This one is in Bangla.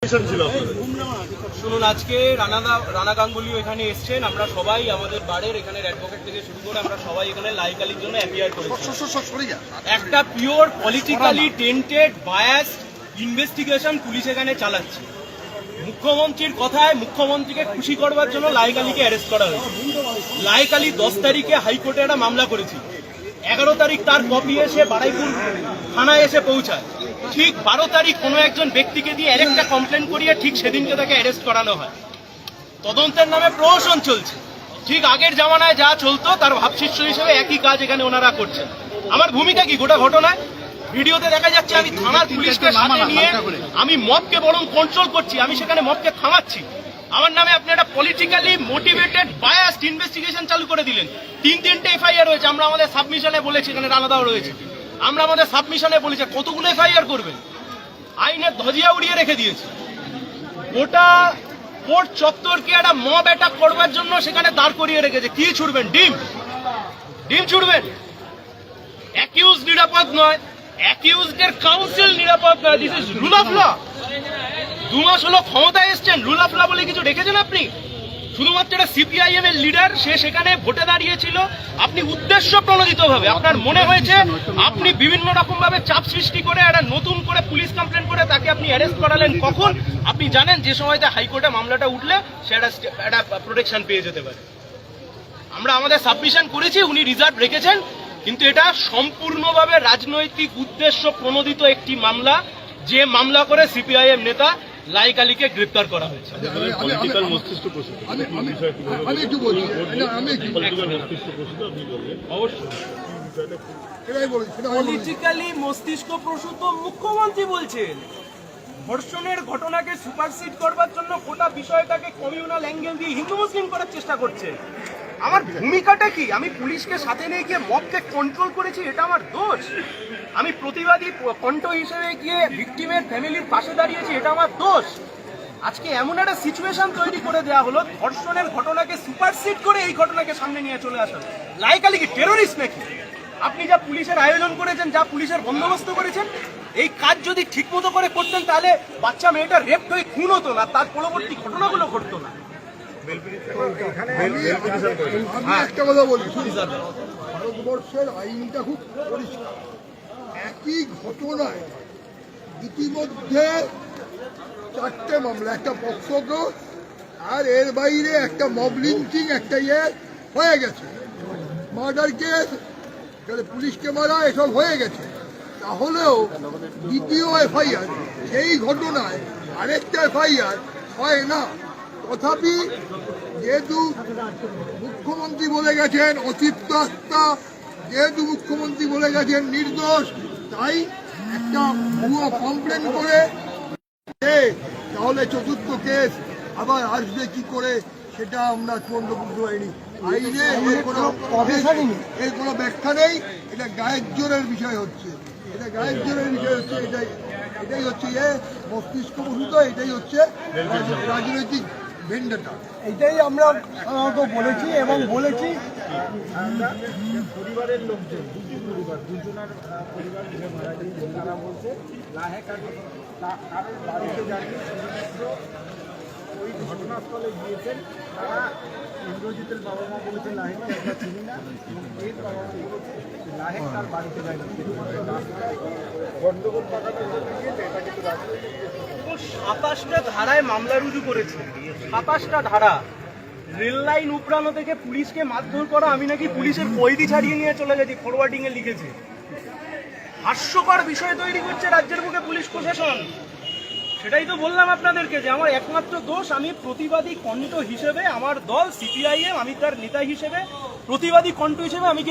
লোকেশন ছিল আপনাদের? শুনুন, আজকে রানা গাঙ্গুলি এখানে এসছেন, আমরা সবাই আমাদের বাড়ির এখানে অ্যাডভোকেট থেকে শুরু করে আমরা সবাই এখানে লাইকালির জন্য অ্যাপিয়ার করেছি। একটা pure politically tainted bias investigation police এখানে চালাচ্ছে। মুখ্যমন্ত্রীর কথায় মুখ্যমন্ত্রীকে খুশি করবার জন্য লাইকালিকে অ্যারেস্ট করা হয়েছে। লাইকালি 10 তারিখে হাইকোর্টে একটা মামলা করেছিল। 11 তারিখ তার কপি এসে বারাইপুর থানায় এসে পৌঁছায়। ঠিক 12 তারিখ কোনো একজন ব্যক্তিকে দিয়ে আরেকটা কমপ্লেন করিয়ে ঠিক সেদিনকে তাকে অ্যারেস্ট করানো হয়। তদন্তের নামে প্রহসন চলছে। ঠিক আগের জামানায় যা চলতো তার ভাবশিষ্য হিসেবে একই কাজ এখানে ওনারা করছেন। আমার ভূমিকা কি গোটা ঘটনায়? ভিডিওতে দেখা যাচ্ছে আমি থানার পুলিশকে সাথে নিয়ে আমি মবকে বরং কন্ট্রোল করছি, আমি সেখানে মবকে থামাচ্ছি। আমার নামে আপনি একটা পলিটিক্যালি মোটিভেটেড বায়াসড ইনভেস্টিগেশন চালু করে দিলেন। 3-3টে এফআইআর হয়েছে। আমরা আমাদের সাবমিশনে বলেছি, এখানে রানাদাও রয়েছে, আমরা আমাদের সাবমিশনে বলেছি কতগুলো এফআইআর করবেন। আইনের ধজিয়া উড়িয়ে রেখে দিয়েছে। গোটা কোর্ট চত্বরকে একটা মব অ্যাটাক করবার জন্য সেখানে দাঁড় করিয়ে রেখেছে। কি ছুড়বেন? ডিম ছুড়বেন। অ্যাকিউজ নিরাপদ নয়, অ্যাকিউজদের কাউন্সিল নিরাপদ নয়। This is rule of law. 2 মাস হলো ক্ষমতায় এসছেন, রুল অফ ল বলে কিছু দেখেছেন আপনি? শুধুমাত্র একটা সিপিআইএম এর লিডার, সে সেখানে ভোটে দাঁড়িয়েছিল। আপনি উদ্দেশ্য প্রণোদিত ভাবে আপনার মনে হয়েছে আপনি বিভিন্ন রকম ভাবে চাপ সৃষ্টি করে একটা নতুন করে পুলিশ কমপ্লেন করে তাকে আপনি অ্যারেস্ট করালেন। কখন? আপনি জানেন যে সময়তে হাইকোর্টে মামলাটা উঠলে সে একটা প্রোটেকশন পেয়ে যেতে পারে। আমরা আমাদের সাবমিশন করেছি, উনি রিজার্ভ রেখেছেন, কিন্তু এটা সম্পূর্ণভাবে রাজনৈতিক উদ্দেশ্য প্রণোদিত একটি মামলা, যে মামলা করে সিপিআইএম নেতা লাইকালিকে গ্রেপ্তার করা হয়েছে। পলিটিক্যাল মস্তিষ্ক প্রসূত আমি একটু বলছি, অবশ্যই পলিটিক্যালি মস্তিষ্ক প্রসূত মুখ্যমন্ত্রী বলছেন। ধর্ষণের ঘটনাকে সুপারসিড করবার জন্য গোটা বিষয়টাকে কমিউনাল অ্যাঙ্গেল দিয়ে হিন্দু মুসলিম করার চেষ্টা করছে। আমার ভূমিকাটা কি? আমি পুলিশকে সাথে নিয়ে গিয়ে মবকে কন্ট্রোল করেছি, এটা আমার দোষ? আমি প্রতিবাদী কণ্ঠ হিসেবে গিয়ে ভিকটিমের ফ্যামিলির পাশে দাঁড়িয়েছি, এটা আমার দোষ? আজকে এমন একটা সিচুয়েশন তৈরি করে দেওয়া হলো, ধর্ষণের ঘটনাকে সুপারসিড করে এই ঘটনাকে সামনে নিয়ে চলে আসা। লাইকালি কি টেরোরিস্ট নাকি? আপনি যা পুলিশের আয়োজন করেছেন, যা পুলিশের বন্দোবস্ত করেছেন, এই কাজ যদি ঠিকমতো করে করতেন তাহলে বাচ্চা মেয়েটা রেপ হয়ে খুন হতো না, তার পরবর্তী ঘটনাগুলো ঘটতো না। আমি একটা কথা বলি, ভারতবর্ষের আইনটা খুব পরিষ্কার। একই ঘটনায় ইতিমধ্যে 4টে মামলা, একটা পক্সোকে, আর এর বাইরে একটা মব লিঞ্চিং, একটা হয়ে গেছে, মার্ডার কেস, পুলিশকে মারা, এসব হয়ে গেছে। তাহলেও দ্বিতীয় এফআইআর সেই ঘটনায় আরেকটা এফআইআর হয় না। তথাপি যেহেতু মুখ্যমন্ত্রী বলে গেছেন অতৃপ্ত আত্মা, যেহেতু মুখ্যমন্ত্রী বলে গেছেন নির্দোষ, তাই একটা ভুয়ো কমপ্লেন করে তাহলে চতুর্থ কেস আবার আসবে কি করে সেটা আমরা চূড়ান্ত বুঝতে পারিনি। আইনে এর কোনো ব্যাখ্যা নেই। এটা গায়ের জোরের বিষয় হচ্ছে, এটাই হচ্ছে মস্তিষ্ক প্রসূত, এটাই হচ্ছে রাজনৈতিক ভেন্ডাটা। এটাই আমরা সাধারণত বলেছি এবং বলেছি। পরিবারের লোকজন, দুজনের পরিবার মারা গেছে, তারা বলছে কারোর বাড়িতে যায়নি, শুধুমাত্র ওই ঘটনাস্থলে গিয়েছেন। তারা ইন্দ্রজিতের বাবা মা বলেছে লাহেককে আমরা চিনি না, এবং এর বাবা মা বলেছে লাহেক তার বাড়িতে যায়নি। গন্ডগোল পাকানোর জন্য গিয়েছে, এটা কিন্তু রাজনৈতিক 27টা ধারায় মামলা রুজু করেছে। 27টা ধারা। রেল লাইন উপড়ানো থেকে পুলিশকে মারধর করা, আমি নাকি পুলিশের কয়েদি ছাড়িয়ে নিয়ে চলে গেছি, ফরওয়ার্ডিং এ লিখেছে। হাস্যকর বিষয় তৈরি করছে রাজ্যের বুকে পুলিশ প্রশাসন। সেটাই তো বললাম আপনাদেরকে যে আমার একমাত্র দোষ, আমি প্রতিবাদী কণ্ঠ হিসেবে, আমার দল সিপিআইএম, আমি তার নেতা হিসেবে প্রতিবাদী কণ্ঠ হিসেবে আমি